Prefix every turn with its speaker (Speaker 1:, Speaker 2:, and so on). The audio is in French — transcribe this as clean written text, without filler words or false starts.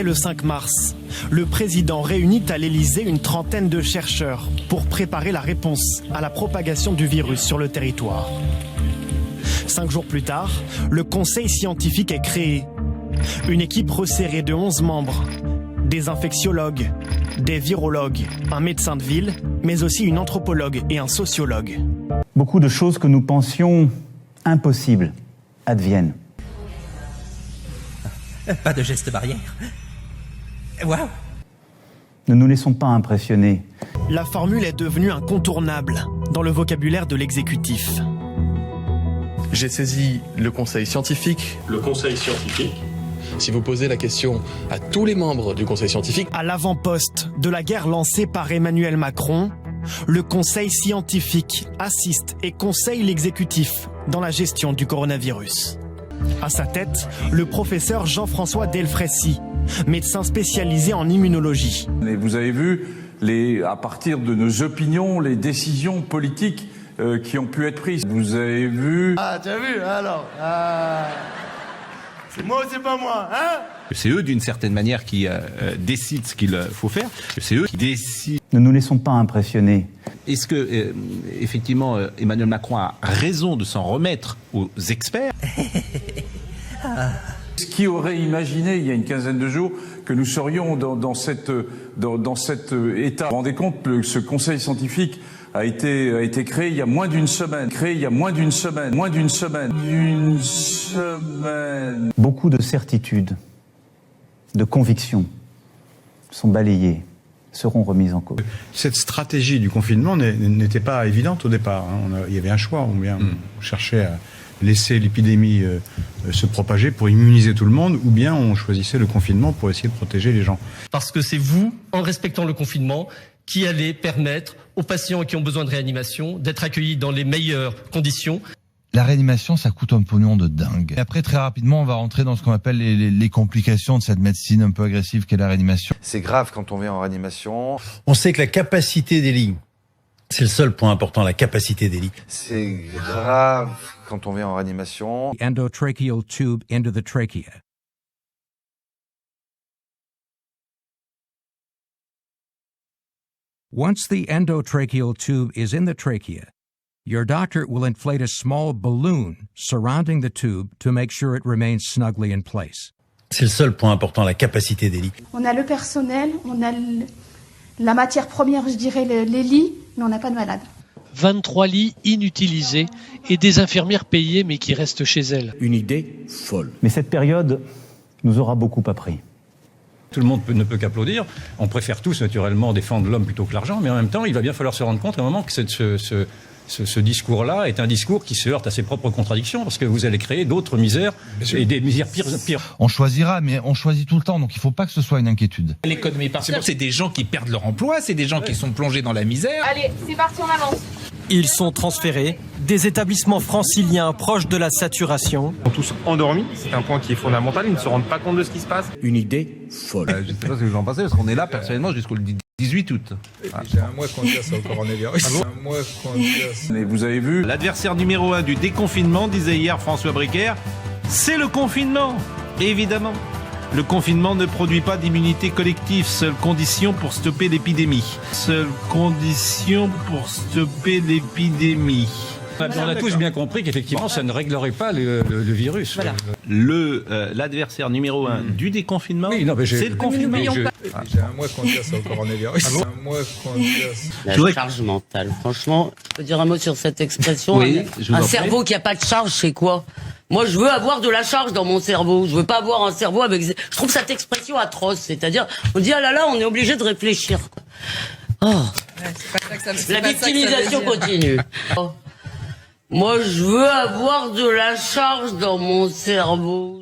Speaker 1: Dès le 5 mars, le président réunit à l'Élysée une trentaine de chercheurs pour préparer la réponse à la propagation du virus sur le territoire. 5 jours plus tard, le conseil scientifique est créé. Une équipe resserrée de 11 membres, des infectiologues, des virologues, un médecin de ville, mais aussi une anthropologue et un sociologue.
Speaker 2: Beaucoup de choses que nous pensions impossibles adviennent.
Speaker 3: Pas de geste barrière. Waouh!
Speaker 2: Ne nous laissons pas impressionner.
Speaker 1: La formule est devenue incontournable dans le vocabulaire de l'exécutif.
Speaker 4: J'ai saisi le conseil scientifique. Si vous posez la question à tous les membres du conseil scientifique.
Speaker 1: À l'avant-poste de la guerre lancée par Emmanuel Macron, le conseil scientifique assiste et conseille l'exécutif dans la gestion du coronavirus. À sa tête, le professeur Jean-François Delfraissy, médecin spécialisé en immunologie.
Speaker 5: Et vous avez vu, à partir de nos opinions, les décisions politiques qui ont pu être prises. Vous avez vu...
Speaker 6: Ah, tu as vu, alors c'est moi ou c'est pas moi, hein?
Speaker 7: C'est eux, d'une certaine manière, qui décident ce qu'il faut faire. C'est eux qui décident.
Speaker 2: Ne nous laissons pas impressionner.
Speaker 7: Est-ce que, effectivement, Emmanuel Macron a raison de s'en remettre aux experts?
Speaker 5: Qui aurait imaginé, il y a une quinzaine de jours, que nous serions dans cet état? Vous vous rendez compte que ce conseil scientifique a été créé il y a moins d'une semaine.
Speaker 2: Beaucoup de certitudes, de convictions sont balayées, seront remises en cause.
Speaker 8: Cette stratégie du confinement n'était pas évidente au départ. Il y avait un choix, ou bien on cherchait à laisser l'épidémie se propager pour immuniser tout le monde, ou bien on choisissait le confinement pour essayer de protéger les gens.
Speaker 9: Parce que c'est vous, en respectant le confinement, qui allez permettre aux patients qui ont besoin de réanimation d'être accueillis dans les meilleures conditions.
Speaker 10: La réanimation, ça coûte un pognon de dingue. Et après, très rapidement, on va rentrer dans ce qu'on appelle les complications de cette médecine un peu agressive qu'est la réanimation.
Speaker 11: C'est grave quand on vient en réanimation.
Speaker 12: On sait que la capacité des lits, c'est le seul point important, la capacité des lits.
Speaker 11: C'est grave quand on vient en réanimation.
Speaker 13: Endotracheal tube into the trachea. Once the endotracheal tube is in the trachea, your doctor will inflate a small balloon surrounding the tube to make sure it remains snugly in place.
Speaker 12: C'est le seul point important, la capacité des lits.
Speaker 14: On a le personnel, on a la matière première, je dirais, les lits, mais on n'a pas de malades.
Speaker 15: 23 lits inutilisés et des infirmières payées mais qui restent chez elles.
Speaker 12: Une idée folle.
Speaker 2: Mais cette période nous aura beaucoup appris.
Speaker 8: Tout le monde ne peut qu'applaudir. On préfère tous, naturellement, défendre l'homme plutôt que l'argent, mais en même temps, il va bien falloir se rendre compte à un moment que ce discours-là est un discours qui se heurte à ses propres contradictions, parce que vous allez créer d'autres misères, et des misères pires.
Speaker 10: On choisira, mais on choisit tout le temps, donc il ne faut pas que ce soit une inquiétude.
Speaker 3: L'économie partielle, c'est des gens qui perdent leur emploi, c'est des gens qui sont plongés dans la misère.
Speaker 16: Allez, c'est parti, on avance.
Speaker 1: Ils sont transférés des établissements franciliens proches de la saturation.
Speaker 17: Ils sont tous endormis, c'est un point qui est fondamental, ils ne se rendent pas compte de ce qui se passe.
Speaker 12: Une idée folle.
Speaker 7: Je ne sais pas ce que vous en pensez, parce qu'on est là personnellement jusqu'au 18 août.
Speaker 18: J'ai un mois qu'on tire sur le coronavirus. Un mois qu'on tire.
Speaker 5: Et vous avez vu,
Speaker 7: l'adversaire numéro 1 du déconfinement, disait hier François Bricaire, c'est le confinement, évidemment. Le confinement ne produit pas d'immunité collective, seule condition pour stopper l'épidémie.
Speaker 8: On a tous bien compris qu'effectivement, ça ne réglerait pas le virus.
Speaker 7: Voilà. L'adversaire numéro 1 du déconfinement, c'est le confinement.
Speaker 18: J'ai un mois qu'on tire sur le coronavirus. Un mois qu'on tire.
Speaker 19: La charge mentale, franchement. Je peux dire un mot sur cette expression?
Speaker 7: Oui,
Speaker 19: un cerveau qui n'a pas de charge, c'est quoi? Moi, je veux avoir de la charge dans mon cerveau. Je veux pas avoir un cerveau avec... Je trouve cette expression atroce. C'est-à-dire, on dit, ah là là, on est obligé de réfléchir. Oh. La victimisation continue. Oh. Moi, je veux avoir de la charge dans mon cerveau.